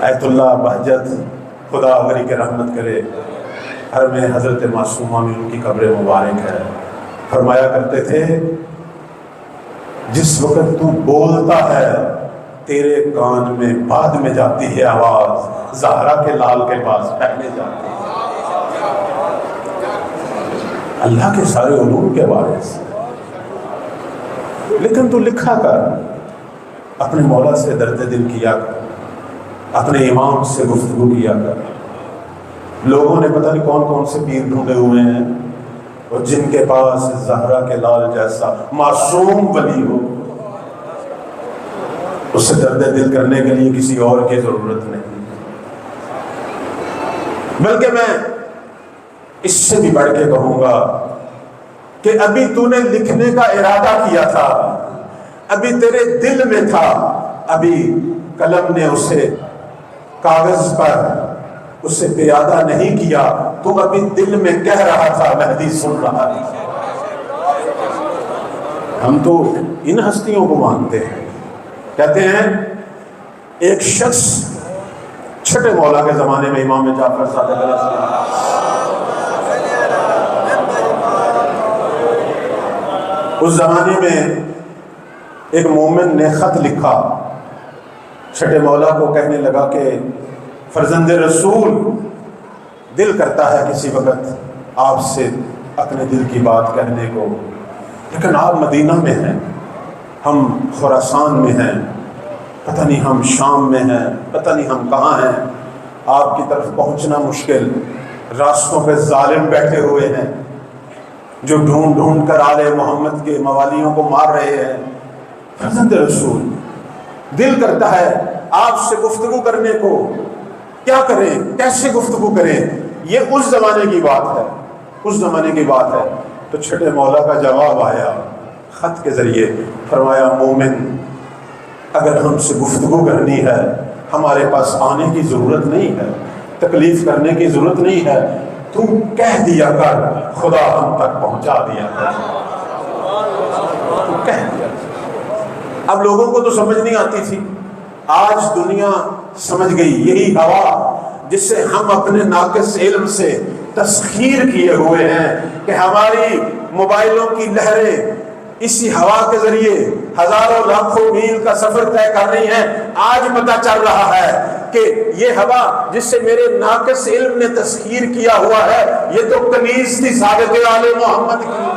آیت اللہ بہجت خدا وری کے رحمت کرے، ہر میں حضرت معصومہ میں ان کی قبر مبارک ہے، فرمایا کرتے تھے جس وقت تو بولتا ہے تیرے کان میں بعد میں جاتی ہے آواز، زہرا کے لال کے پاس پہلے جاتی ہے۔ اللہ کے سارے علوم کے بارے سے، لیکن تو لکھا کر، اپنے مولا سے درد دل کیا کر، اپنے امام سے گفتگو کیا کر۔ لوگوں نے پتہ نہیں کون کون سے پیر ڈھونڈے ہوئے ہیں، اور جن کے پاس زہرا کے لال جیسا معصوم ولی ہو، اس سے درد دل کرنے کے لیے کسی اور کی ضرورت نہیں، بلکہ میں اس سے بھی بڑھ کے کہوں گا کہ ابھی تو نے لکھنے کا ارادہ کیا تھا، ابھی تیرے دل میں تھا، ابھی قلم نے اسے کاغذ پر اسے پیادہ نہیں کیا، تو ابھی دل میں کہہ رہا تھا، مہدی سن رہا تھا۔ ہم تو ان ہستیوں کو مانتے ہیں، کہتے ہیں ایک شخص چھٹے مولا کے زمانے میں امام جعفر صادق علیہ السلام، اس زمانے میں ایک مومن نے خط لکھا، چھٹے مولا کو کہنے لگا کہ فرزند رسول دل کرتا ہے کسی وقت آپ سے اپنے دل کی بات کہنے کو، لیکن آپ مدینہ میں ہیں، ہم خراسان میں ہیں، پتہ نہیں ہم شام میں ہیں، پتہ نہیں ہم کہاں ہیں، آپ کی طرف پہنچنا مشکل، راستوں پہ ظالم بیٹھے ہوئے ہیں جو ڈھونڈ ڈھونڈ کر آل محمد کے موالیوں کو مار رہے ہیں۔ فرزند رسول دل کرتا ہے آپ سے گفتگو کرنے کو، کیا کریں، کیسے گفتگو کریں؟ یہ اس زمانے کی بات ہے، اس زمانے کی بات ہے۔ تو چھٹے مولا کا جواب آیا خط کے ذریعے، فرمایا مومن اگر ہم سے گفتگو کرنی ہے، ہمارے پاس آنے کی ضرورت نہیں ہے، تکلیف کرنے کی ضرورت نہیں ہے، تو کہہ دیا کر خدا ہم تک پہنچا دیا کر، تو کہہ دیا۔ اب لوگوں کو تو سمجھ نہیں آتی تھی، آج دنیا سمجھ گئی۔ یہی ہوا جس سے ہم اپنے ناقص علم سے تسخیر کیے ہوئے ہیں کہ ہماری موبائلوں کی لہریں اسی ہوا کے ذریعے ہزاروں لاکھوں میل کا سفر طے کر رہی ہیں، آج پتہ چل رہا ہے کہ یہ ہوا جس سے میرے ناقص علم نے تسخیر کیا ہوا ہے، یہ تو کنیز تھی صادق آل محمد کی۔